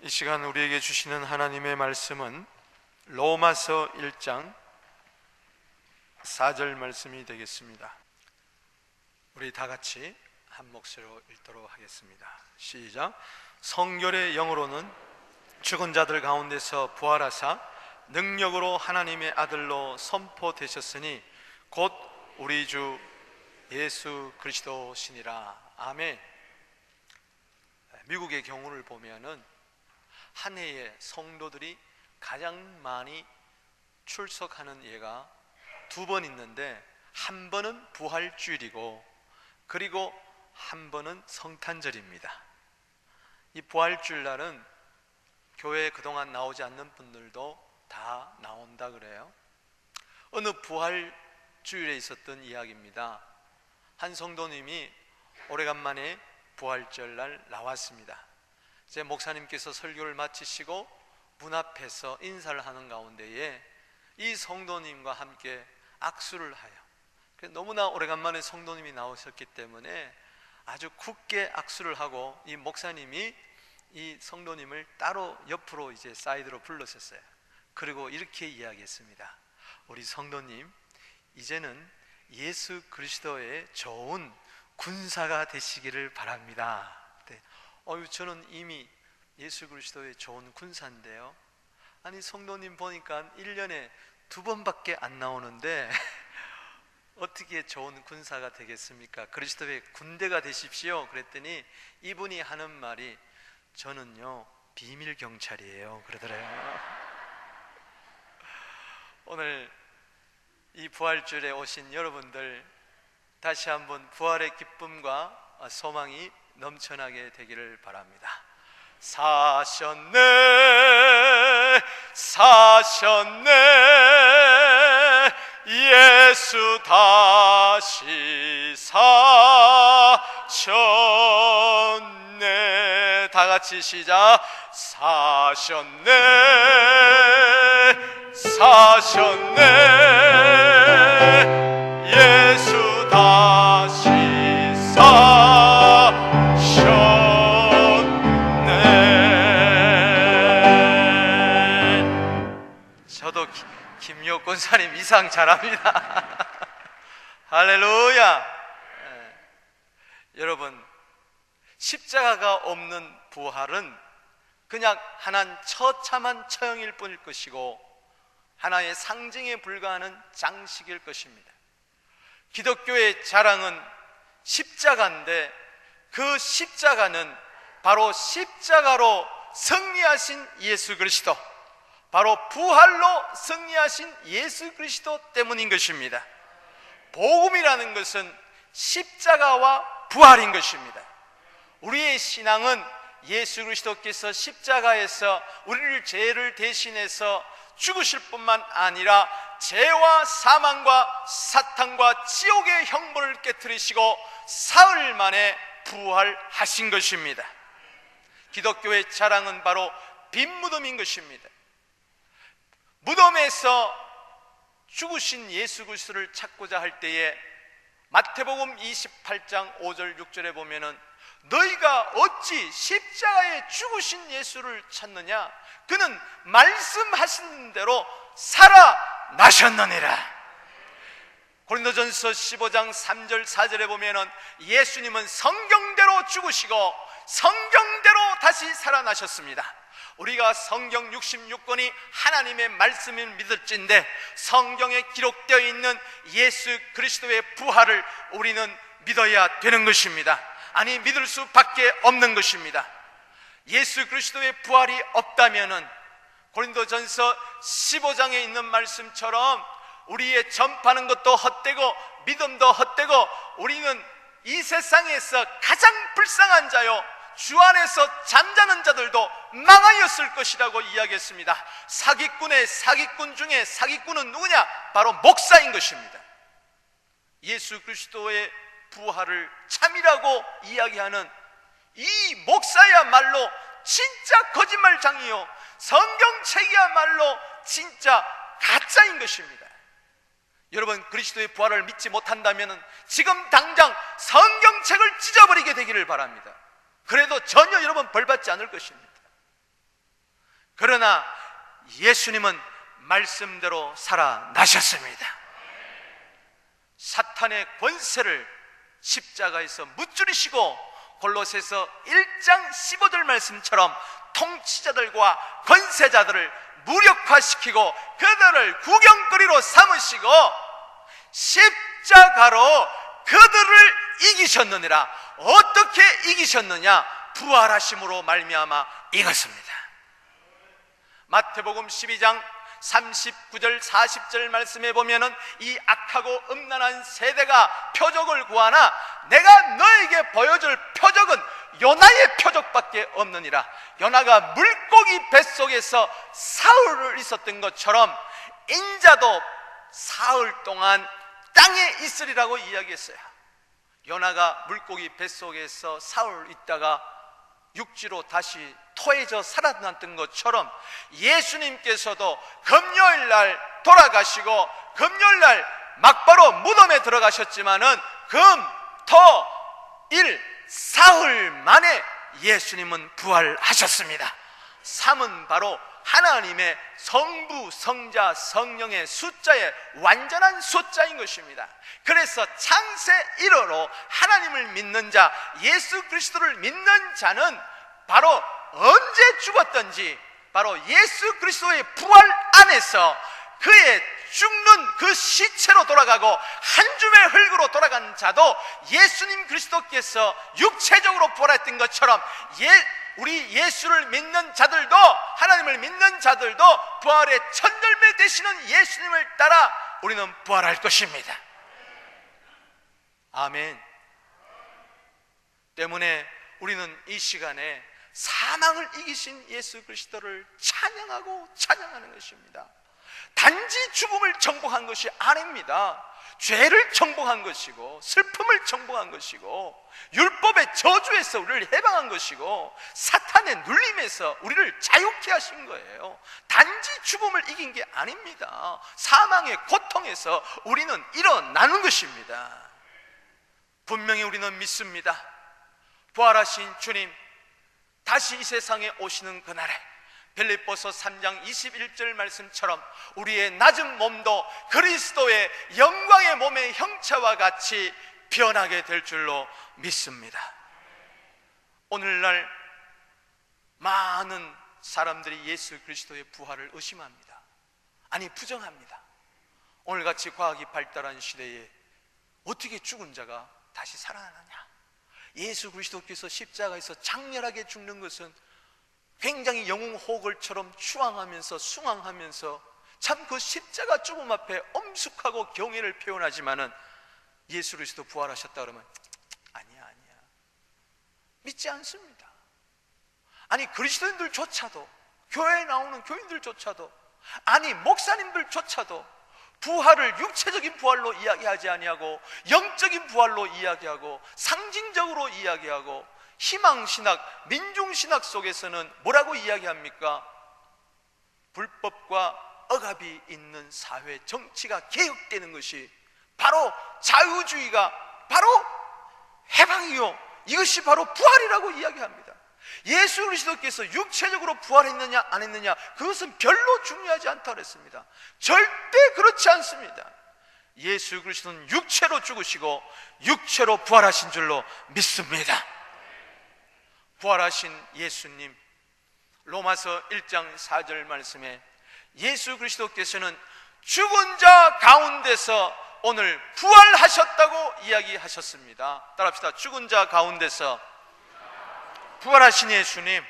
이 시간 우리에게 주시는 하나님의 말씀은 로마서 1장 4절 말씀이 되겠습니다. 우리 다 같이 한 목소리로 읽도록 하겠습니다. 시작. 성결의 영으로는 죽은 자들 가운데서 부활하사 능력으로 하나님의 아들로 선포되셨으니 곧 우리 주 예수 그리스도시니라. 아멘. 미국의 경우를 보면은 한 해에 성도들이 가장 많이 출석하는 예가 두 번 있는데, 한 번은 부활주일이고 그리고 한 번은 성탄절입니다. 이 부활주일 날은 교회에 그동안 나오지 않는 분들도 다 나온다 그래요. 어느 부활주일에 있었던 이야기입니다. 한 성도님이 오래간만에 부활절 날 나왔습니다. 제 목사님께서 설교를 마치시고 문 앞에서 인사를 하는 가운데에 이 성도님과 함께 악수를 하여, 너무나 오래간만에 성도님이 나오셨기 때문에 아주 굳게 악수를 하고 이 목사님이 이 성도님을 따로 옆으로 이제 사이드로 불러셨어요. 그리고 이렇게 이야기했습니다. 우리 성도님, 이제는 예수 그리스도의 좋은 군사가 되시기를 바랍니다. 저는 이미 예수 그리스도의 좋은 군사인데요. 아니, 성도님 보니까 1년에 2번밖에 안 나오는데 어떻게 좋은 군사가 되겠습니까? 그리스도의 군대가 되십시오. 그랬더니 이분이 하는 말이, 저는요 비밀 경찰이에요 그러더래요. 오늘 이 부활주일에 오신 여러분들, 다시 한번 부활의 기쁨과 소망이 넘쳐나게 되기를 바랍니다. 사셨네 사셨네 예수 다시 사셨네. 다 같이 시작. 사셨네 사셨네 예수 다시 사셨네. 저도 김미호 권사님 이상 잘합니다. 할렐루야. 여러분, 십자가가 없는 부활은 그냥 하나의 처참한 처형일 뿐일 것이고 하나의 상징에 불과하는 장식일 것입니다. 기독교의 자랑은 십자가인데, 그 십자가는 바로 십자가로 승리하신 예수 그리스도, 바로 부활로 승리하신 예수 그리스도 때문인 것입니다. 복음이라는 것은 십자가와 부활인 것입니다. 우리의 신앙은 예수 그리스도께서 십자가에서 우리를 죄를 대신해서 죽으실 뿐만 아니라 죄와 사망과 사탄과 지옥의 형벌을 깨뜨리시고 사흘 만에 부활하신 것입니다. 기독교의 자랑은 바로 빈무덤인 것입니다. 무덤에서 죽으신 예수 그리스도를 찾고자 할 때에 마태복음 28장 5절 6절에 보면은, 너희가 어찌 십자가에 죽으신 예수를 찾느냐? 그는 말씀하신 대로 살아나셨느니라. 고린도전서 15장 3절 4절에 보면은 예수님은 성경대로 죽으시고 성경대로 다시 살아나셨습니다. 우리가 성경 66권이 하나님의 말씀을 믿을진데 성경에 기록되어 있는 예수 그리스도의 부활을 우리는 믿어야 되는 것입니다. 아니, 믿을 수밖에 없는 것입니다. 예수 그리스도의 부활이 없다면은 고린도전서 15장에 있는 말씀처럼 우리의 전파하는 것도 헛되고 믿음도 헛되고 우리는 이 세상에서 가장 불쌍한 자요 주 안에서 잠자는 자들도 망하였을 것이라고 이야기했습니다. 사기꾼의 사기꾼 중에 사기꾼은 누구냐? 바로 목사인 것입니다. 예수 그리스도의 부활을 참이라고 이야기하는 이 목사야말로 진짜 거짓말장이요, 성경책이야말로 진짜 가짜인 것입니다. 여러분, 그리스도의 부활을 믿지 못한다면 지금 당장 성경책을 찢어버리게 되기를 바랍니다. 그래도 전혀 여러분 벌받지 않을 것입니다. 그러나 예수님은 말씀대로 살아나셨습니다. 사탄의 권세를 십자가에서 무찌르시고 골로새서 1장 15절 말씀처럼 통치자들과 권세자들을 무력화시키고 그들을 구경거리로 삼으시고 십자가로 그들을 이기셨느니라. 어떻게 이기셨느냐? 부활하심으로 말미암아 이겼습니다. 마태복음 12장 39절 40절 말씀에 보면은 이 악하고 음란한 세대가 표적을 구하나 내가 너에게 보여줄 표적은 요나의 표적밖에 없느니라. 요나가 물고기 뱃속에서 사흘을 있었던 것처럼 인자도 사흘 동안 땅에 있으리라고 이야기했어요. 요나가 물고기 뱃속에서 사흘 있다가 육지로 다시 토해져 살아났던 것처럼 예수님께서도 금요일날 돌아가시고 금요일날 막바로 무덤에 들어가셨지만은 금, 토, 일, 사흘 만에 예수님은 부활하셨습니다. 3은 바로 하나님의 성부, 성자, 성령의 숫자의 완전한 숫자인 것입니다. 그래서 창세 1호로 하나님을 믿는 자, 예수 그리스도를 믿는 자는 바로 언제 죽었든지 바로 예수 그리스도의 부활 안에서 그의 죽는 그 시체로 돌아가고 한 줌의 흙으로 돌아간 자도 예수님 그리스도께서 육체적으로 부활했던 것처럼 우리 예수를 믿는 자들도, 하나님을 믿는 자들도 부활의 첫열매 되시는 예수님을 따라 우리는 부활할 것입니다. 아멘. 때문에 우리는 이 시간에 사망을 이기신 예수 그리스도를 찬양하고 찬양하는 것입니다. 단지 죽음을 정복한 것이 아닙니다. 죄를 정복한 것이고 슬픔을 정복한 것이고 율법의 저주에서 우리를 해방한 것이고 사탄의 눌림에서 우리를 자유케 하신 거예요. 단지 죽음을 이긴 게 아닙니다. 사망의 고통에서 우리는 일어나는 것입니다. 분명히 우리는 믿습니다. 부활하신 주님 다시 이 세상에 오시는 그날에 빌립보서 3장 21절 말씀처럼 우리의 낮은 몸도 그리스도의 영광의 몸의 형체와 같이 변하게 될 줄로 믿습니다. 오늘날 많은 사람들이 예수 그리스도의 부활을 의심합니다. 아니 부정합니다. 오늘같이 과학이 발달한 시대에 어떻게 죽은 자가 다시 살아나느냐? 예수 그리스도께서 십자가에서 장렬하게 죽는 것은 굉장히 영웅호걸처럼 추앙하면서 숭앙하면서 참 그 십자가 죽음 앞에 엄숙하고 경외를 표현하지만은 예수 그리스도 부활하셨다 그러면 아니야 믿지 않습니다. 아니 그리스도인들조차도, 교회에 나오는 교인들조차도, 아니 목사님들조차도 부활을 육체적인 부활로 이야기하지 아니하고 영적인 부활로 이야기하고 상징적으로 이야기하고 희망신학, 민중신학 속에서는 뭐라고 이야기합니까? 불법과 억압이 있는 사회 정치가 개혁되는 것이 바로 자유주의가 바로 해방이요, 이것이 바로 부활이라고 이야기합니다. 예수 그리스도께서 육체적으로 부활했느냐 안 했느냐 그것은 별로 중요하지 않다고 했습니다. 절대 그렇지 않습니다. 예수 그리스도는 육체로 죽으시고 육체로 부활하신 줄로 믿습니다. 부활하신 예수님, 로마서 1장 4절 말씀에 예수 그리스도께서는 죽은 자 가운데서 오늘 부활하셨다고 이야기하셨습니다. 따라합시다. 죽은 자 가운데서 부활하신 예수님.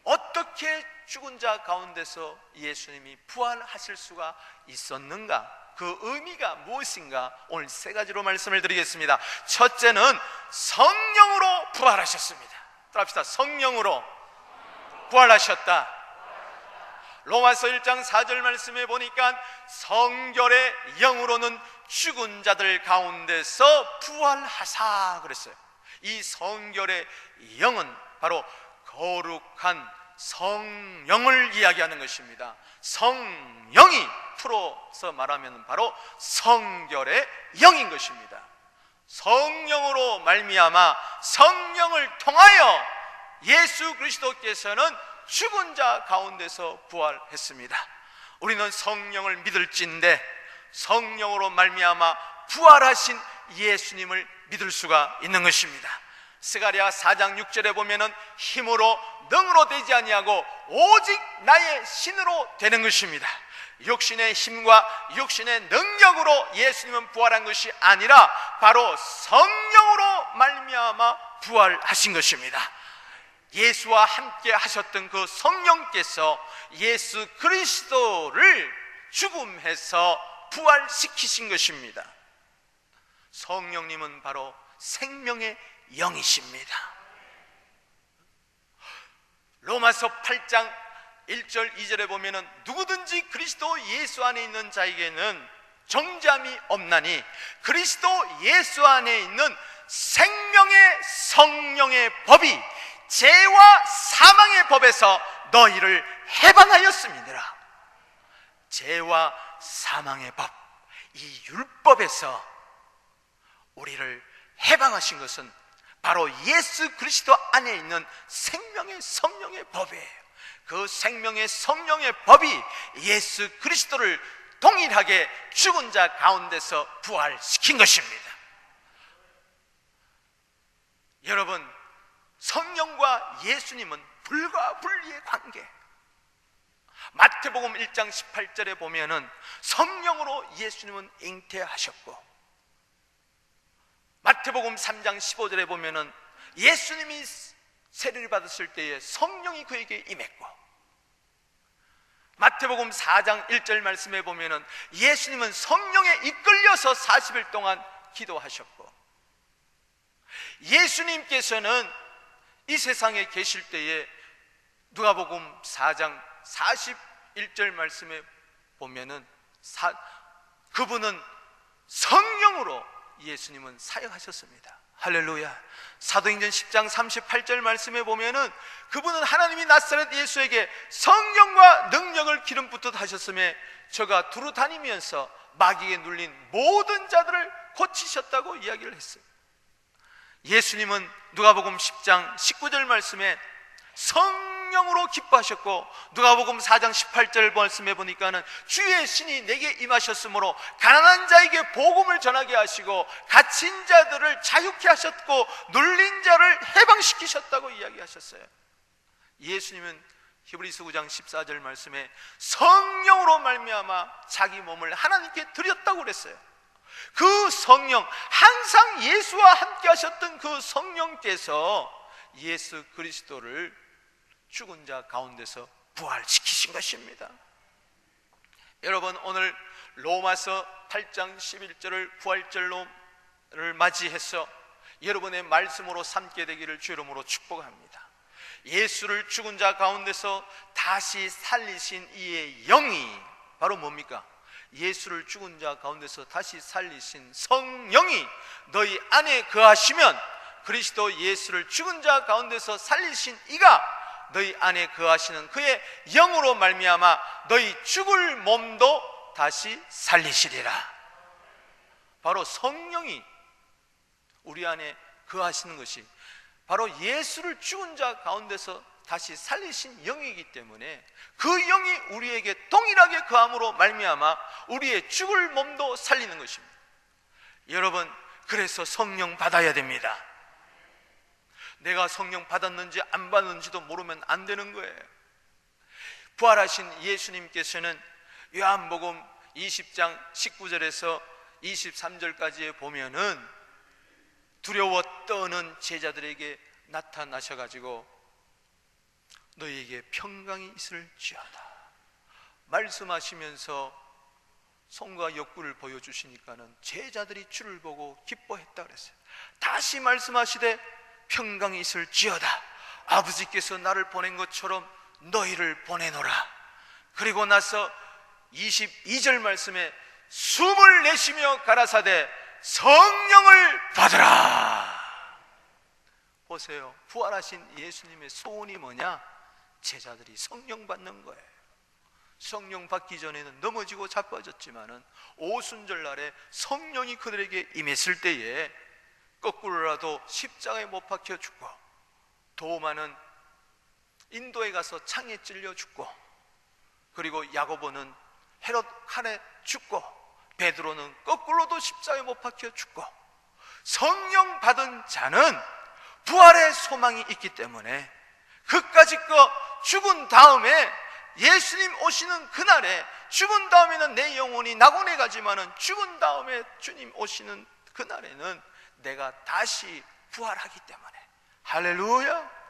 어떻게 죽은 자 가운데서 예수님이 부활하실 수가 있었는가? 그 의미가 무엇인가? 오늘 세 가지로 말씀을 드리겠습니다. 첫째는 성령으로 부활하셨습니다. 따라합시다. 성령으로 부활하셨다. 로마서 1장 4절 말씀에 보니까 성결의 영으로는 죽은 자들 가운데서 부활하사 그랬어요. 이 성결의 영은 바로 거룩한 성령을 이야기하는 것입니다. 성령이 풀어서 말하면 바로 성결의 영인 것입니다. 성령으로 말미암아 성령을 통하여 예수 그리스도께서는 죽은 자 가운데서 부활했습니다. 우리는 성령을 믿을진데 성령으로 말미암아 부활하신 예수님을 믿을 수가 있는 것입니다. 스가랴 4장 6절에 보면은 힘으로 능으로 되지 아니하고 오직 나의 신으로 되는 것입니다. 육신의 힘과 육신의 능력으로 예수님은 부활한 것이 아니라 바로 성령으로 말미암아 부활하신 것입니다. 예수와 함께 하셨던 그 성령께서 예수 그리스도를 죽음에서 부활시키신 것입니다. 성령님은 바로 생명의 영이십니다. 로마서 8장 1절 2절에 보면은 누구든지 그리스도 예수 안에 있는 자에게는 정죄함이 없나니 그리스도 예수 안에 있는 생명의 성령의 법이 죄와 사망의 법에서 너희를 해방하였음이니라. 죄와 사망의 법, 이 율법에서 우리를 해방하신 것은 바로 예수 그리스도 안에 있는 생명의 성령의 법이에요. 그 생명의 성령의 법이 예수 그리스도를 동일하게 죽은 자 가운데서 부활시킨 것입니다. 여러분, 성령과 예수님은 불과 분리의 관계. 마태복음 1장 18절에 보면은 성령으로 예수님은 잉태하셨고, 마태복음 3장 15절에 보면은 예수님이 세례를 받았을 때에 성령이 그에게 임했고, 마태복음 4장 1절 말씀에 보면은 예수님은 성령에 이끌려서 40일 동안 기도하셨고, 예수님께서는 이 세상에 계실 때에 누가복음 4장 41절 말씀에 보면은 그분은 성령으로 예수님은 사역하셨습니다. 할렐루야. 사도행전 10장 38절 말씀에 보면은 그분은 하나님이 나사렛 예수에게 성령과 능력을 기름 붓듯 하셨음에 저가 두루 다니면서 마귀에 눌린 모든 자들을 고치셨다고 이야기를 했어요. 예수님은 누가복음 10장 19절 말씀에 성령으로 기뻐하셨고, 누가복음 4장 18절 말씀해 보니까는 주의 신이 내게 임하셨으므로 가난한 자에게 복음을 전하게 하시고 갇힌 자들을 자유케 하셨고 눌린 자를 해방시키셨다고 이야기하셨어요. 예수님은 히브리서 9장 14절 말씀에 성령으로 말미암아 자기 몸을 하나님께 드렸다고 그랬어요. 그 성령, 항상 예수와 함께 하셨던 그 성령께서 예수 그리스도를 죽은 자 가운데서 부활시키신 것입니다. 여러분, 오늘 로마서 8장 11절을 부활절로를 맞이해서 여러분의 말씀으로 삼게 되기를 주 이름으로 축복합니다. 예수를 죽은 자 가운데서 다시 살리신 이의 영이 바로 뭡니까? 예수를 죽은 자 가운데서 다시 살리신 성령이 너희 안에 거하시면 그리스도 예수를 죽은 자 가운데서 살리신 이가 너희 안에 거하시는 그의 영으로 말미암아 너희 죽을 몸도 다시 살리시리라. 바로 성령이 우리 안에 거하시는 것이 바로 예수를 죽은 자 가운데서 다시 살리신 영이기 때문에 그 영이 우리에게 동일하게 거함으로 말미암아 우리의 죽을 몸도 살리는 것입니다. 여러분, 그래서 성령 받아야 됩니다. 내가 성령 받았는지 안 받았는지도 모르면 안 되는 거예요. 부활하신 예수님께서는 요한복음 20장 19절에서 23절까지에 보면은 두려워 떠는 제자들에게 나타나셔가지고 너희에게 평강이 있을지어다 말씀하시면서 손과 옆구리를 보여주시니까는 제자들이 주를 보고 기뻐했다 그랬어요. 다시 말씀하시되 평강이 있을지어다, 아버지께서 나를 보낸 것처럼 너희를 보내노라. 그리고 나서 22절 말씀에 숨을 내쉬며 가라사대 성령을 받으라. 보세요, 부활하신 예수님의 소원이 뭐냐? 제자들이 성령 받는 거예요. 성령 받기 전에는 넘어지고 자빠졌지만은 오순절 날에 성령이 그들에게 임했을 때에 거꾸로라도 십자가에 못 박혀 죽고, 도마는 인도에 가서 창에 찔려 죽고, 그리고 야고보는 헤롯 칼에 죽고, 베드로는 거꾸로도 십자가에 못 박혀 죽고, 성령 받은 자는 부활의 소망이 있기 때문에 그까짓 거 죽은 다음에, 예수님 오시는 그날에, 죽은 다음에는 내 영혼이 낙원에 가지만은 죽은 다음에 주님 오시는 그날에는 내가 다시 부활하기 때문에, 할렐루야,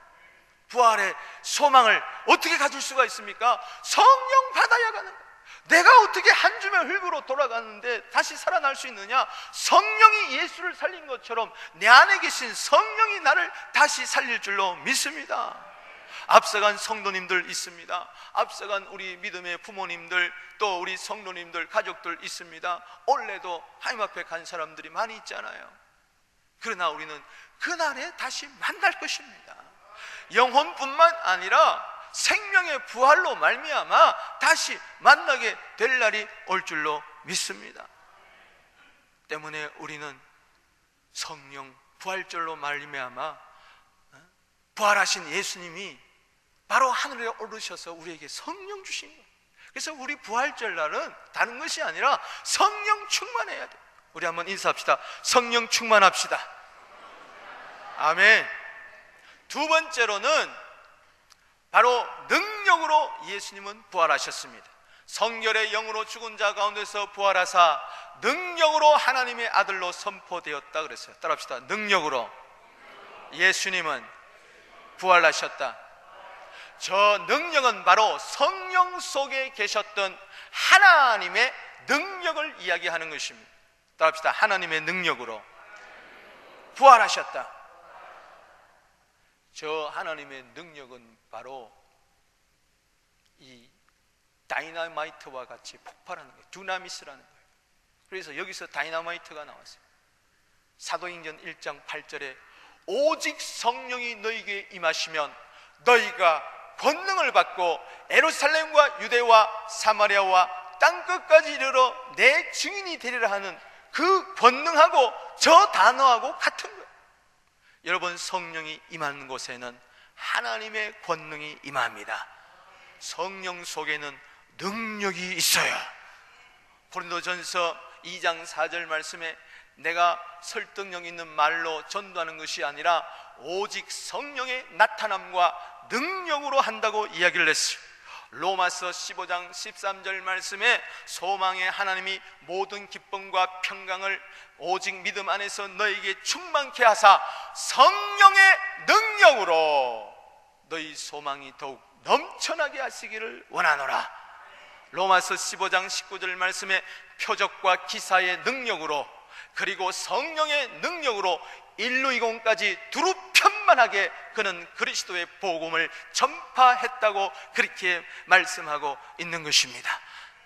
부활의 소망을 어떻게 가질 수가 있습니까? 성령 받아야 가는 거예요. 내가 어떻게 한 줌의 흙으로 돌아가는데 다시 살아날 수 있느냐? 성령이 예수를 살린 것처럼 내 안에 계신 성령이 나를 다시 살릴 줄로 믿습니다. 앞서간 성도님들 있습니다. 앞서간 우리 믿음의 부모님들, 또 우리 성도님들, 가족들 있습니다. 올해도 하나님 앞에 간 사람들이 많이 있잖아요. 그러나 우리는 그날에 다시 만날 것입니다. 영혼뿐만 아니라 생명의 부활로 말미암아 다시 만나게 될 날이 올 줄로 믿습니다. 때문에 우리는 성령 부활절로 말미암아 부활하신 예수님이 바로 하늘에 오르셔서 우리에게 성령 주신 거예요. 그래서 우리 부활절 날은 다른 것이 아니라 성령 충만해야 돼요. 우리 한번 인사합시다. 성령 충만합시다. 아멘. 두 번째로는 바로 능력으로 예수님은 부활하셨습니다. 성결의 영으로 죽은 자 가운데서 부활하사 능력으로 하나님의 아들로 선포되었다 그랬어요. 따라합시다. 능력으로 예수님은 부활하셨다. 저 능력은 바로 성령 속에 계셨던 하나님의 능력을 이야기하는 것입니다. 따라합시다. 하나님의 능력으로 부활하셨다. 저 하나님의 능력은 바로 이 다이너마이트와 같이 폭발하는 거예요. 두나미스라는 거예요. 그래서 여기서 다이너마이트가 나왔어요. 사도행전 1장 8절에 오직 성령이 너희에게 임하시면 너희가 권능을 받고 예루살렘과 유대와 사마리아와 땅끝까지 이르러 내 증인이 되리라 하는 그 권능하고 저 단어하고 같은 거예요. 여러분, 성령이 임하는 곳에는 하나님의 권능이 임합니다. 성령 속에는 능력이 있어요. 고린도전서 2장 4절 말씀에 내가 설득력 있는 말로 전도하는 것이 아니라 오직 성령의 나타남과 능력으로 한다고 이야기를 했어요. 로마서 15장 13절 말씀에 소망의 하나님이 모든 기쁨과 평강을 오직 믿음 안에서 너에게 충만케 하사 성령의 능력으로 너희 소망이 더욱 넘쳐나게 하시기를 원하노라. 로마서 15장 19절 말씀에 표적과 기사의 능력으로, 그리고 성령의 능력으로 인류이공까지 두루 편만하게 그는 그리스도의 복음을 전파했다고 그렇게 말씀하고 있는 것입니다.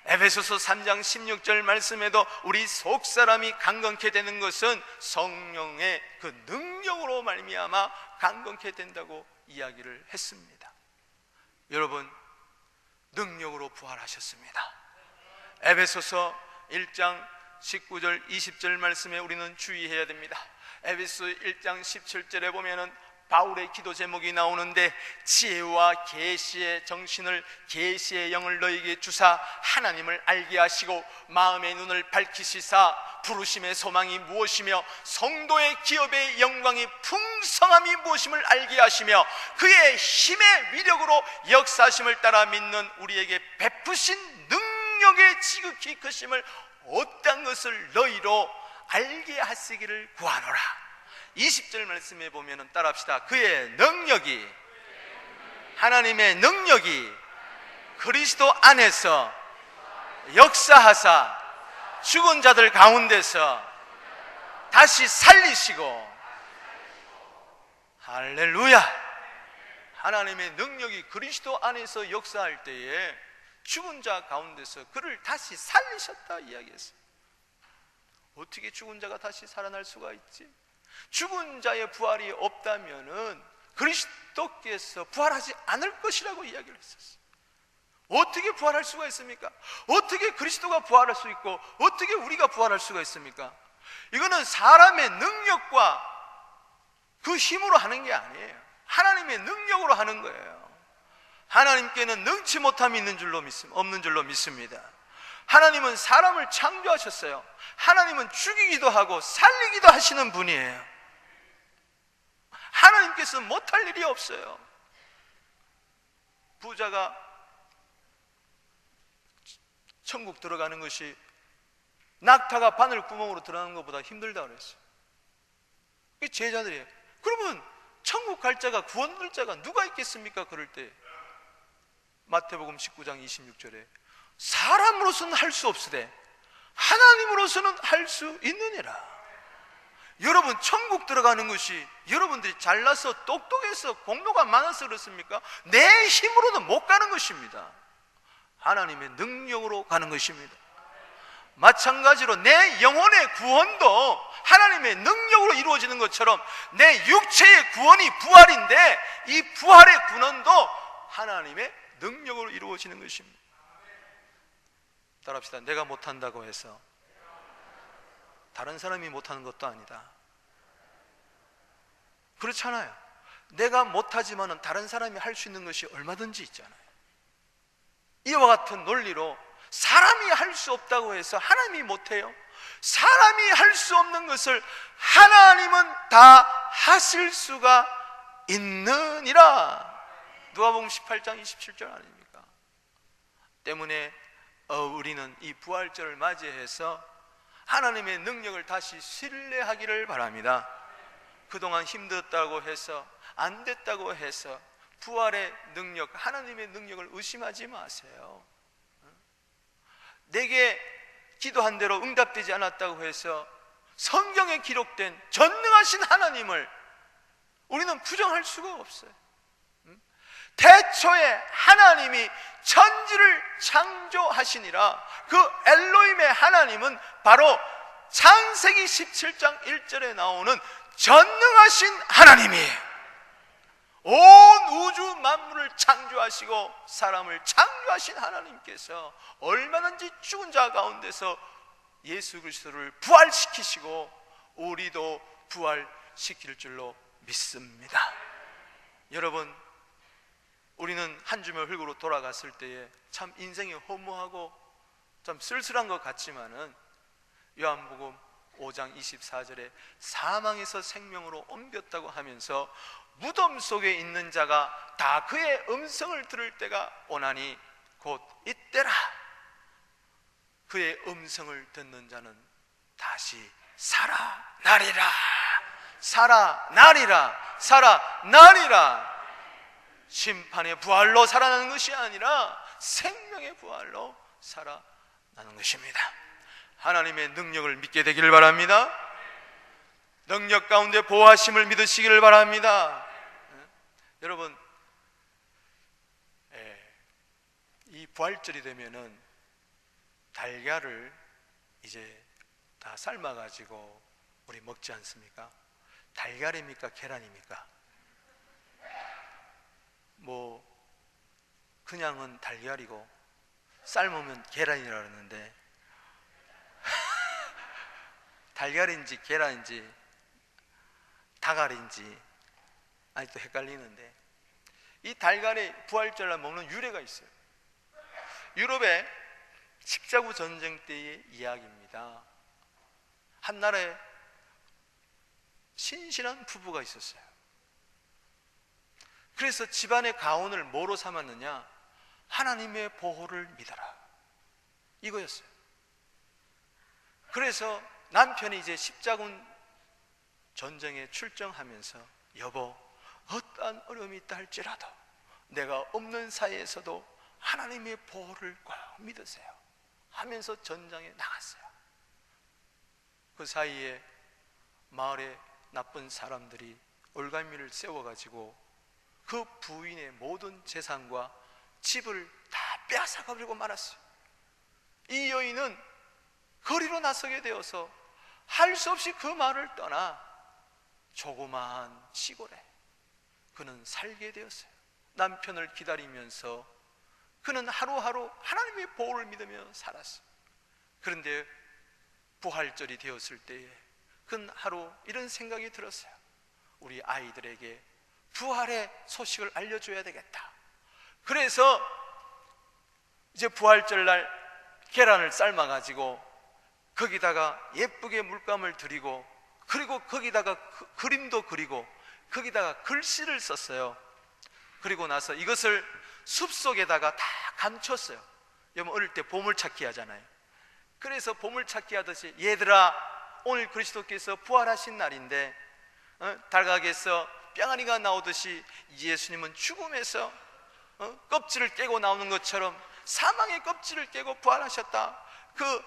에베소서 3장 16절 말씀에도 우리 속사람이 강건케 되는 것은 성령의 그 능력으로 말미암아 강건케 된다고 이야기를 했습니다. 여러분, 능력으로 부활하셨습니다. 에베소서 1장 19절 20절 말씀에 우리는 주의해야 됩니다. 에베소 1장 17절에 보면은 바울의 기도 제목이 나오는데 지혜와 계시의 정신을, 계시의 영을 너희에게 주사 하나님을 알게 하시고 마음의 눈을 밝히시사 부르심의 소망이 무엇이며 성도의 기업의 영광이 풍성함이 무엇임을 알게 하시며 그의 힘의 위력으로 역사하심을 따라 믿는 우리에게 베푸신 능력의 지극히 크심을 어떤 것을 너희로 알게 하시기를 구하노라. 20절 말씀에 보면 따라합시다. 그의 능력이, 하나님의 능력이 그리스도 안에서 역사하사 죽은 자들 가운데서 다시 살리시고, 할렐루야. 하나님의 능력이 그리스도 안에서 역사할 때에 죽은 자 가운데서 그를 다시 살리셨다 이야기했어요. 어떻게 죽은 자가 다시 살아날 수가 있지? 죽은 자의 부활이 없다면은 그리스도께서 부활하지 않을 것이라고 이야기를 했었어요. 어떻게 부활할 수가 있습니까? 어떻게 그리스도가 부활할 수 있고 어떻게 우리가 부활할 수가 있습니까? 이거는 사람의 능력과 그 힘으로 하는 게 아니에요. 하나님의 능력으로 하는 거예요. 하나님께는 능치 못함이 없는 줄로 믿습니다. 하나님은 사람을 창조하셨어요. 하나님은 죽이기도 하고 살리기도 하시는 분이에요. 하나님께서 못할 일이 없어요. 부자가 천국 들어가는 것이 낙타가 바늘 구멍으로 들어가는 것보다 힘들다 그랬어요. 이게 제자들이에요. 그러면 천국 갈 자가, 구원 얻을 자가 누가 있겠습니까? 그럴 때 마태복음 19장 26절에 사람으로서는 할 수 없으되 하나님으로서는 할 수 있느니라. 여러분, 천국 들어가는 것이 여러분들이 잘나서 똑똑해서 공로가 많아서 그렇습니까? 내 힘으로는 못 가는 것입니다. 하나님의 능력으로 가는 것입니다. 마찬가지로 내 영혼의 구원도 하나님의 능력으로 이루어지는 것처럼 내 육체의 구원이 부활인데 이 부활의 구원도 하나님의 능력으로 이루어지는 것입니다. 따라합시다. 내가 못한다고 해서 다른 사람이 못하는 것도 아니다. 그렇잖아요. 내가 못하지만은 다른 사람이 할 수 있는 것이 얼마든지 있잖아요. 이와 같은 논리로 사람이 할 수 없다고 해서 하나님이 못해요? 사람이 할 수 없는 것을 하나님은 다 하실 수가 있느니라. 누가복음 18장 27절 아닙니까? 때문에 우리는 이 부활절을 맞이해서 하나님의 능력을 다시 신뢰하기를 바랍니다. 그동안 힘들었다고 해서 안 됐다고 해서 부활의 능력, 하나님의 능력을 의심하지 마세요. 내게 기도한 대로 응답되지 않았다고 해서 성경에 기록된 전능하신 하나님을 우리는 부정할 수가 없어요. 태초에 하나님이 천지를 창조하시니라. 그 엘로힘의 하나님은 바로 창세기 17장 1절에 나오는 전능하신 하나님이에요. 온 우주 만물을 창조하시고 사람을 창조하신 하나님께서 얼마든지 죽은 자 가운데서 예수 그리스도를 부활시키시고 우리도 부활시킬 줄로 믿습니다. 여러분, 우리는 한 주며 흙으로 돌아갔을 때에 참 인생이 허무하고 좀 쓸쓸한 것 같지만은 요한복음 5장 24절에 사망에서 생명으로 옮겼다고 하면서 무덤 속에 있는 자가 다 그의 음성을 들을 때가 오나니 곧 이때라. 그의 음성을 듣는 자는 다시 살아나리라. 살아나리라. 살아나리라. 심판의 부활로 살아나는 것이 아니라 생명의 부활로 살아나는 것입니다. 하나님의 능력을 믿게 되기를 바랍니다. 능력 가운데 보호하심을 믿으시기를 바랍니다. 여러분, 이 부활절이 되면은 달걀을 이제 다 삶아가지고 우리 먹지 않습니까? 달걀입니까? 계란입니까? 뭐 그냥은 달걀이고 삶으면 계란이라 그러는데 달걀인지 계란인지 닭알인지 아직도 헷갈리는데, 이 달걀의 부활절날 먹는 유래가 있어요. 유럽의 십자구 전쟁 때의 이야기입니다. 한 나라에 신실한 부부가 있었어요. 그래서 집안의 가훈을 뭐로 삼았느냐? 하나님의 보호를 믿어라, 이거였어요. 그래서 남편이 이제 십자군 전쟁에 출정하면서 여보, 어떠한 어려움이 있다 할지라도 내가 없는 사이에서도 하나님의 보호를 꼭 믿으세요 하면서 전장에 나갔어요. 그 사이에 마을에 나쁜 사람들이 올갈미를 세워가지고 그 부인의 모든 재산과 집을 다 빼앗아가 버리고 말았어요. 이 여인은 거리로 나서게 되어서 할 수 없이 그 마을을 떠나 조그마한 시골에 그는 살게 되었어요. 남편을 기다리면서 그는 하루하루 하나님의 보호를 믿으며 살았어요. 그런데 부활절이 되었을 때에 그는 하루 이런 생각이 들었어요. 우리 아이들에게 부활의 소식을 알려줘야 되겠다. 그래서 이제 부활절 날 계란을 삶아가지고 거기다가 예쁘게 물감을 들이고, 그리고 거기다가 그림도 그리고 거기다가 글씨를 썼어요. 그리고 나서 이것을 숲속에다가 다 감췄어요. 여러분 어릴 때 보물찾기 하잖아요. 그래서 보물찾기 하듯이, 얘들아 오늘 그리스도께서 부활하신 날인데 달각에서 뿅아리가 나오듯이 예수님은 죽음에서 껍질을 깨고 나오는 것처럼 사망의 껍질을 깨고 부활하셨다. 그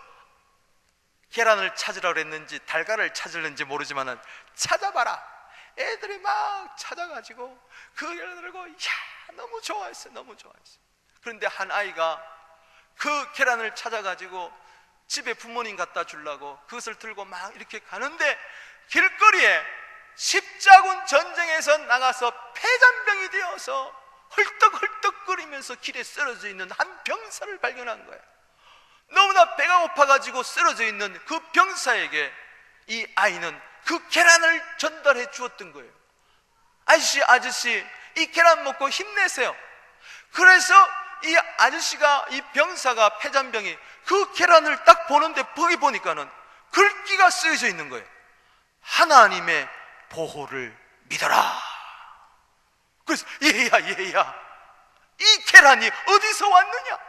계란을 찾으라 그랬는지 달걀을 찾으려는지 모르지만은 찾아봐라. 애들이 막 찾아가지고 그 계란을 들고 너무 좋아했어요. 너무 좋아했어요. 그런데 한 아이가 그 계란을 찾아가지고 집에 부모님 갖다 주려고 그것을 들고 막 이렇게 가는데, 길거리에 십자군 전쟁에서 나가서 폐잔병이 되어서 헐떡헐떡거리면서 길에 쓰러져 있는 한 병사를 발견한 거예요. 너무나 배가 고파가지고 쓰러져 있는 그 병사에게 이 아이는 그 계란을 전달해 주었던 거예요. 아저씨 이 계란 먹고 힘내세요. 그래서 이 아저씨가, 이 병사가, 폐잔병이 그 계란을 딱 보는데 거기 보니까는 글귀가 쓰여져 있는 거예요. 하나님의 보호를 믿어라. 그래서 얘야 이 계란이 어디서 왔느냐,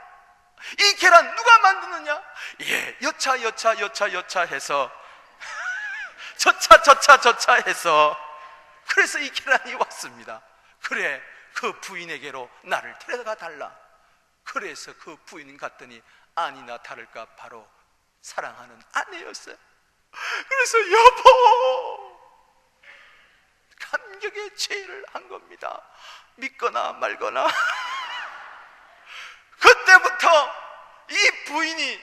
이 계란 누가 만드느냐. 여차 해서 저차 해서 그래서 이 계란이 왔습니다. 그래, 그 부인에게로 나를 데려가 달라. 그래서 그 부인 갔더니 아니나 다를까 바로 사랑하는 아내였어요. 그래서 여보, 감격의 죄를 한 겁니다. 믿거나 말거나. 그때부터 이 부인이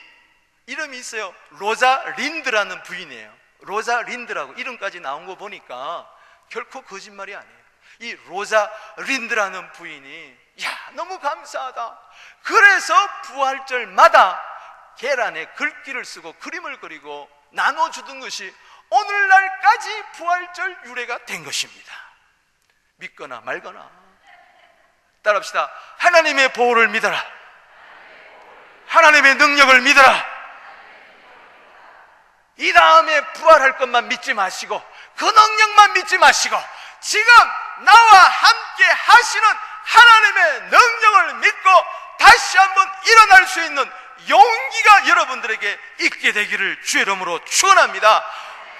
이름이 있어요. 로자 린드라는 부인이에요. 로자 린드라고 이름까지 나온 거 보니까 결코 거짓말이 아니에요. 이 로자 린드라는 부인이 너무 감사하다. 그래서 부활절마다 계란에 글귀를 쓰고 그림을 그리고 나눠주던 것이 오늘날까지 부활절 유래가 된 것입니다. 믿거나 말거나. 따라합시다. 하나님의 보호를 믿어라. 하나님의 능력을 믿어라. 이 다음에 부활할 것만 믿지 마시고, 그 능력만 믿지 마시고, 지금 나와 함께 하시는 하나님의 능력을 믿고 다시 한번 일어날 수 있는 용기가 여러분들에게 있게 되기를 주의 이름으로 축원합니다.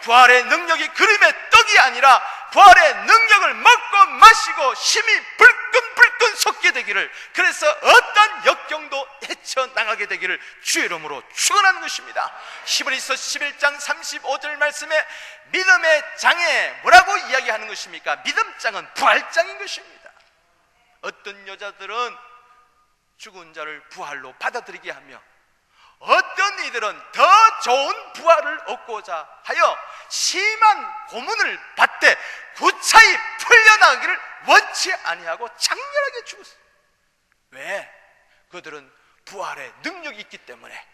부활의 능력이 그림의 떡이 아니라 부활의 능력을 먹고 마시고 힘이 불끈불끈 솟게 되기를, 그래서 어떤 역경도 헤쳐나가게 되기를 주의 이름으로 축원하는 것입니다. 히브리서 11장 35절 말씀에 믿음의 장에 뭐라고 이야기하는 것입니까? 믿음장은 부활장인 것입니다. 어떤 여자들은 죽은 자를 부활로 받아들이게 하며, 어떤 이들은 더 좋은 부활을 얻고자 하여 심한 고문을 받되 구차히 풀려나기를 원치 아니하고 장렬하게 죽었어요. 왜? 그들은 부활의 능력이 있기 때문에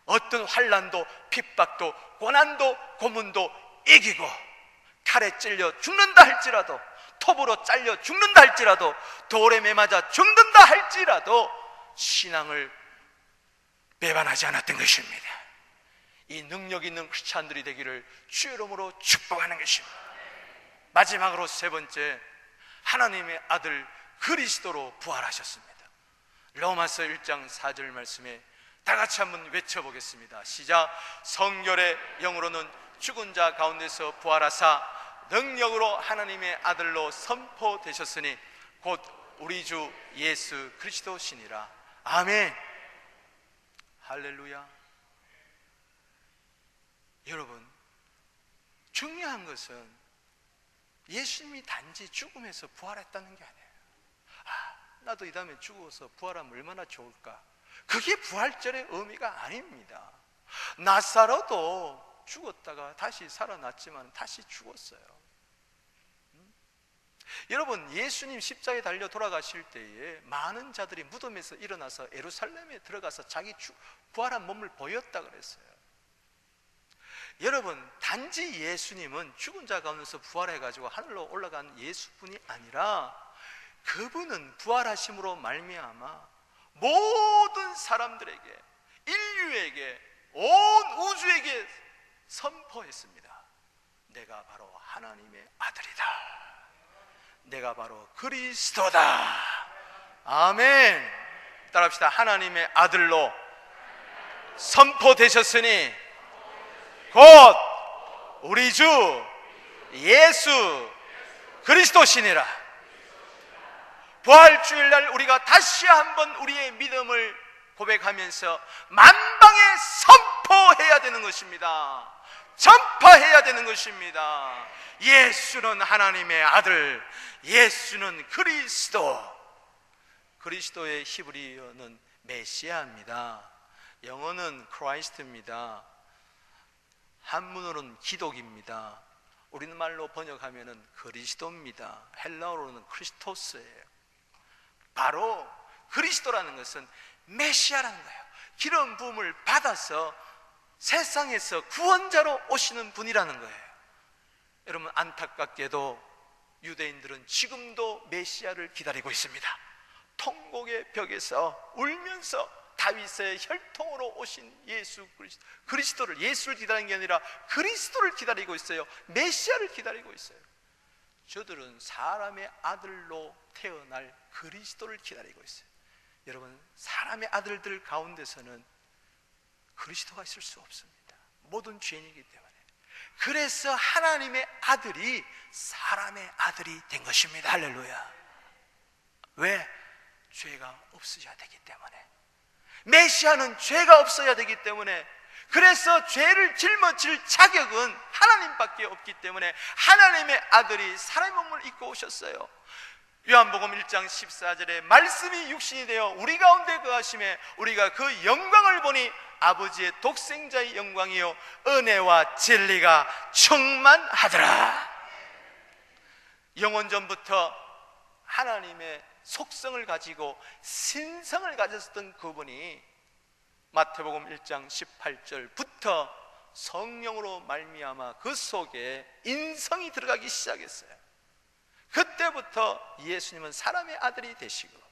어떤 환난도 핍박도 고난도 고문도 이기고, 칼에 찔려 죽는다 할지라도, 톱으로 잘려 죽는다 할지라도, 돌에 매맞아 죽는다 할지라도 신앙을 배반하지 않았던 것입니다. 이 능력 있는 크리스찬들이 되기를 주의 이름으로 축복하는 것입니다. 마지막으로 세 번째, 하나님의 아들 그리스도로 부활하셨습니다. 로마서 1장 4절 말씀에 다 같이 한번 외쳐보겠습니다. 시작. 성결의 영으로는 죽은 자 가운데서 부활하사 능력으로 하나님의 아들로 선포되셨으니 곧 우리 주 예수 그리스도시니라. 아멘. 할렐루야. 여러분, 중요한 것은 예수님이 단지 죽음에서 부활했다는 게 아니에요. 나도 이 다음에 죽어서 부활하면 얼마나 좋을까. 그게 부활절의 의미가 아닙니다. 나사로도 죽었다가 다시 살아났지만 다시 죽었어요. 여러분, 예수님 십자가에 달려 돌아가실 때에 많은 자들이 무덤에서 일어나서 예루살렘에 들어가서 자기 부활한 몸을 보였다 그랬어요. 여러분, 단지 예수님은 죽은 자 가운데서 부활해가지고 하늘로 올라간 예수뿐이 아니라 그분은 부활하심으로 말미암아 모든 사람들에게, 인류에게, 온 우주에게 선포했습니다. 내가 바로 하나님의 아들이다. 내가 바로 그리스도다. 아멘. 따라합시다. 하나님의 아들로 선포되셨으니 곧 우리 주 예수 그리스도시니라. 부활주일날 우리가 다시 한번 우리의 믿음을 고백하면서 만방에 선포해야 되는 것입니다. 전파해야 되는 것입니다. 예수는 하나님의 아들, 예수는 그리스도. 그리스도의 히브리어는 메시아입니다. 영어는 크라이스트입니다. 한문으로는 기독입니다. 우리말로 번역하면 그리스도입니다. 헬라어로는 크리스토스예요. 바로 그리스도라는 것은 메시아라는 거예요. 기름 부음을 받아서 세상에서 구원자로 오시는 분이라는 거예요. 여러분, 안타깝게도 유대인들은 지금도 메시아를 기다리고 있습니다. 통곡의 벽에서 울면서 다윗의 혈통으로 오신 예수 그리스도를, 예수를 기다리는 게 아니라 그리스도를 기다리고 있어요. 메시아를 기다리고 있어요. 저들은 사람의 아들로 태어날 그리스도를 기다리고 있어요. 여러분, 사람의 아들들 가운데서는 그리스도가 있을 수 없습니다. 모든 죄인이기 때문에. 그래서 하나님의 아들이 사람의 아들이 된 것입니다. 할렐루야. 왜? 죄가 없어야 되기 때문에. 메시아는 죄가 없어야 되기 때문에. 그래서 죄를 짊어질 자격은 하나님밖에 없기 때문에 하나님의 아들이 사람의 몸을 입고 오셨어요. 요한복음 1장 14절에 말씀이 육신이 되어 우리 가운데 거하심에 우리가 그 영광을 보니 아버지의 독생자의 영광이요 은혜와 진리가 충만하더라. 영원전부터 하나님의 속성을 가지고 신성을 가졌던 그분이 마태복음 1장 18절부터 성령으로 말미암아 그 속에 인성이 들어가기 시작했어요. 그때부터 예수님은 사람의 아들이 되시고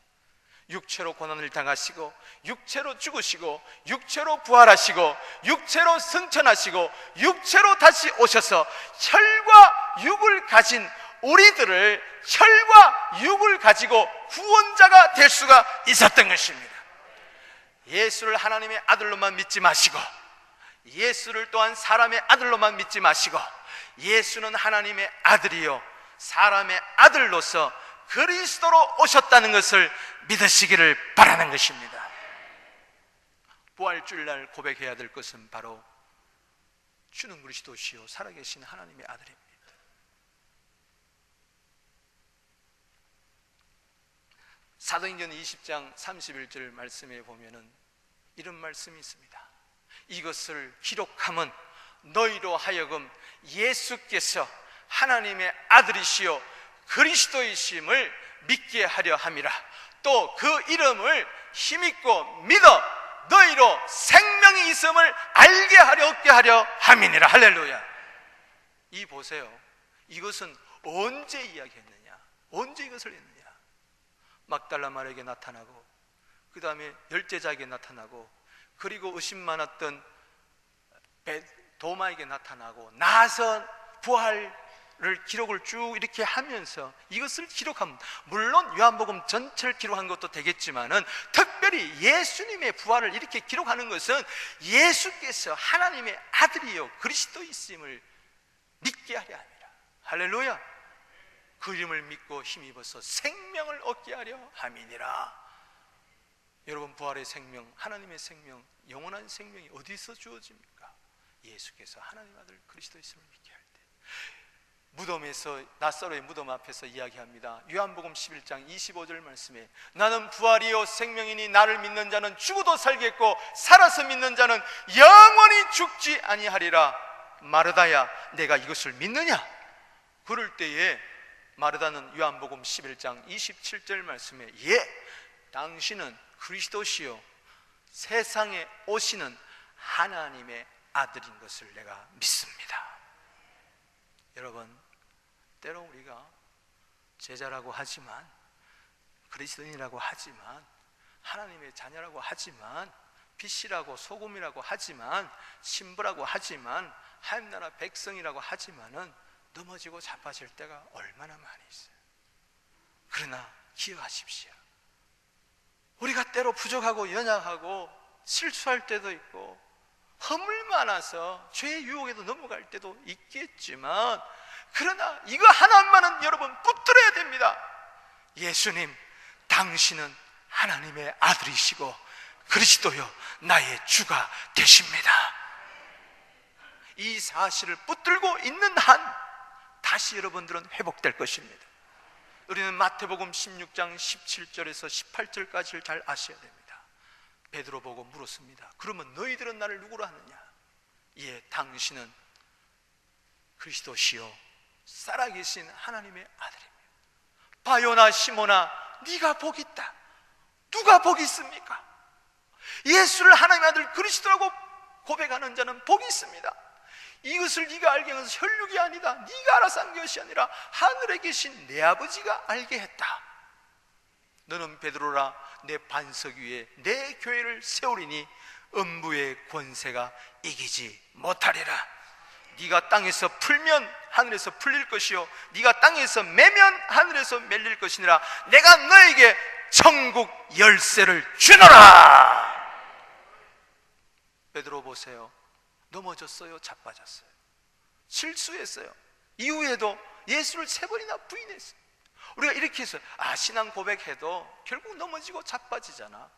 육체로 고난을 당하시고 육체로 죽으시고 육체로 부활하시고 육체로 승천하시고 육체로 다시 오셔서 혈과 육을 가진 우리들을 혈과 육을 가지고 구원자가 될 수가 있었던 것입니다. 예수를 하나님의 아들로만 믿지 마시고 예수를 또한 사람의 아들로만 믿지 마시고 예수는 하나님의 아들이요 사람의 아들로서 그리스도로 오셨다는 것을 믿으시기를 바라는 것입니다. 부활주일날 고백해야 될 것은 바로 주는 그리스도시요 살아계신 하나님의 아들입니다. 사도행전 20장 31절 말씀에 보면은 이런 말씀이 있습니다. 이것을 기록함은 너희로 하여금 예수께서 하나님의 아들이시요 그리스도이심을 믿게 하려 함이라. 또 그 이름을 힘입고 믿어 너희로 생명이 있음을 알게 하려 얻게 하려 함이니라. 할렐루야. 이 보세요. 이것은 언제 이야기했느냐? 언제 이것을 했느냐? 막달라 마리아에게 나타나고 그 다음에 열제자에게 나타나고 그리고 의심 많았던 도마에게 나타나고 나서 부활을 기록을 쭉 이렇게 하면서 이것을 기록합니다. 물론 요한복음 전체를 기록한 것도 되겠지만은 특별히 예수님의 부활을 이렇게 기록하는 것은 예수께서 하나님의 아들이요 그리스도이심을 믿게 하려 합니다. 할렐루야. 그 이름을 믿고 힘입어서 생명을 얻게 하려 함이니라. 여러분, 부활의 생명, 하나님의 생명, 영원한 생명이 어디서 주어집니까? 예수께서 하나님 아들 그리스도이심을 믿게 할 때. 무덤에서, 나사로의 무덤 앞에서 이야기합니다. 요한복음 11장 25절 말씀에 나는 부활이요 생명이니 나를 믿는 자는 죽어도 살겠고 살아서 믿는 자는 영원히 죽지 아니하리라. 마르다야, 내가 이것을 믿느냐? 그럴 때에 마르다는 요한복음 11장 27절 말씀에 예, 당신은 그리스도시요 세상에 오시는 하나님의 아들인 것을 내가 믿습니다. 여러분, 때로 우리가 제자라고 하지만 그리스도인이라고 하지만, 하나님의 자녀라고 하지만, 빛이라고 소금이라고 하지만, 신부라고 하지만, 하나님나라 백성이라고 하지만은 넘어지고 자빠질 때가 얼마나 많이 있어요. 그러나 기억하십시오. 우리가 때로 부족하고 연약하고 실수할 때도 있고 허물 많아서 죄의 유혹에도 넘어갈 때도 있겠지만, 그러나 이거 하나만은 여러분 붙들어야 됩니다. 예수님, 당신은 하나님의 아들이시고 그리스도요 나의 주가 되십니다. 이 사실을 붙들고 있는 한 다시 여러분들은 회복될 것입니다. 우리는 마태복음 16장 17절에서 18절까지를 잘 아셔야 됩니다. 베드로 보고 물었습니다. 그러면 너희들은 나를 누구로 하느냐? 예, 당신은 그리스도시요 살아계신 하나님의 아들입니다. 바요나 시몬아, 네가 복이 있다. 누가 복이 있습니까? 예수를 하나님의 아들 그리스도라고 고백하는 자는 복이 있습니다. 이것을 네가 알게 한 것은 혈육이 아니다. 네가 알아서 한 것이 아니라 하늘에 계신 내 아버지가 알게 했다. 너는 베드로라, 내 반석 위에 내 교회를 세우리니 음부의 권세가 이기지 못하리라. 네가 땅에서 풀면 하늘에서 풀릴 것이요 네가 땅에서 매면 하늘에서 멜릴 것이니라. 내가 너에게 천국 열쇠를 주노라. 베드로 보세요. 넘어졌어요? 자빠졌어요? 실수했어요. 이후에도 예수를 3번이나 부인했어요. 우리가 이렇게 해서 신앙 고백해도 결국 넘어지고 자빠지잖아.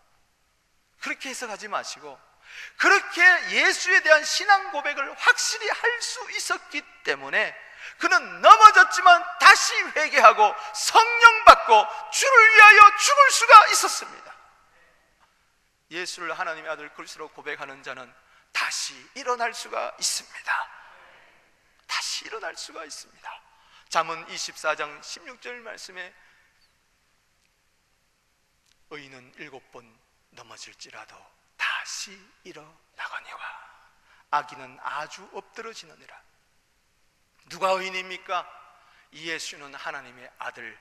그렇게 해석하지 마시고, 그렇게 예수에 대한 신앙 고백을 확실히 할 수 있었기 때문에 그는 넘어졌지만 다시 회개하고 성령 받고 주를 위하여 죽을 수가 있었습니다. 예수를 하나님의 아들 그리스도로 고백하는 자는 다시 일어날 수가 있습니다. 다시 일어날 수가 있습니다. 잠언 24장 16절 말씀에 의인은 7번 넘어질지라도 다시 일어나거니와 악인은 아주 엎드러지느니라. 누가 의인입니까? 예수는 하나님의 아들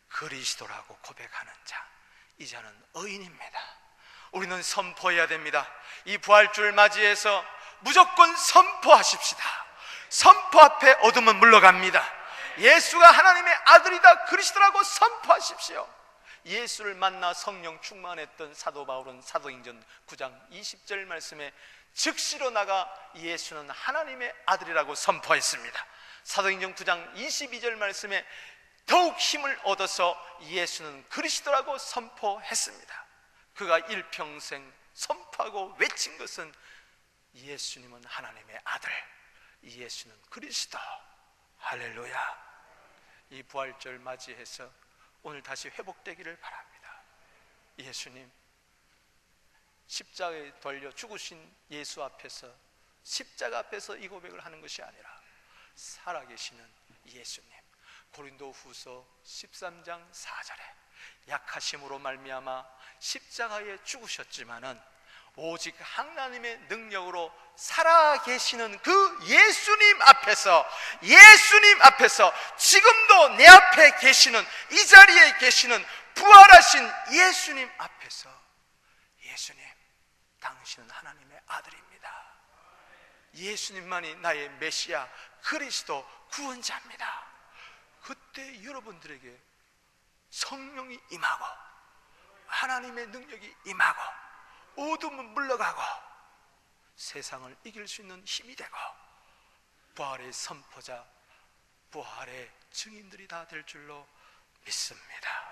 그리스도라고 고백하는 자, 이 자는 의인입니다. 우리는 선포해야 됩니다. 이 부활주를 맞이해서 무조건 선포하십시다. 선포 앞에 어둠은 물러갑니다. 예수가 하나님의 아들이다 그리스도라고 선포하십시오. 예수를 만나 성령 충만했던 사도 바울은 사도행전 9장 20절 말씀에 즉시로 나가 예수는 하나님의 아들이라고 선포했습니다. 사도행전 9장 22절 말씀에 더욱 힘을 얻어서 예수는 그리스도라고 선포했습니다. 그가 일평생 선포하고 외친 것은 예수님은 하나님의 아들, 예수는 그리스도. 할렐루야. 이 부활절 맞이해서 오늘 다시 회복되기를 바랍니다. 예수님, 십자가에 달려 죽으신 예수 앞에서, 십자가 앞에서 이 고백을 하는 것이 아니라 살아계시는 예수님, 고린도후서 13장 4절에 약하심으로 말미암아 십자가에 죽으셨지만은 오직 하나님의 능력으로 살아계시는 그 예수님 앞에서 지금도 내 앞에 계시는, 이 자리에 계시는 부활하신 예수님 앞에서, 예수님, 당신은 하나님의 아들입니다. 예수님만이 나의 메시아 그리스도 구원자입니다. 그때 여러분들에게 성령이 임하고 하나님의 능력이 임하고 어둠은 물러가고 세상을 이길 수 있는 힘이 되고 부활의 선포자, 부활의 증인들이 다 될 줄로 믿습니다.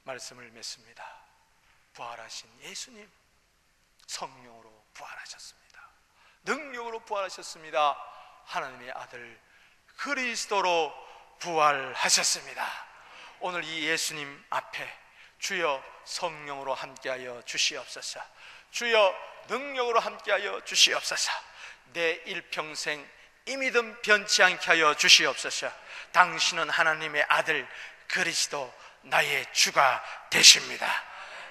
말씀을 맺습니다. 부활하신 예수님, 성령으로 부활하셨습니다. 능력으로 부활하셨습니다. 하나님의 아들 그리스도로 부활하셨습니다. 오늘 이 예수님 앞에 주여 성령으로 함께하여 주시옵소서, 주여 능력으로 함께하여 주시옵소서, 내 일평생 이 믿음 변치 않게 하여 주시옵소서. 당신은 하나님의 아들 그리스도, 나의 주가 되십니다.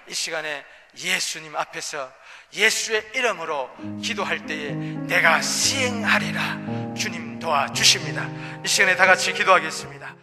이 시간에 예수님 앞에서 예수의 이름으로 기도할 때에 내가 시행하리라 주님 도와주십니다. 이 시간에 다 같이 기도하겠습니다.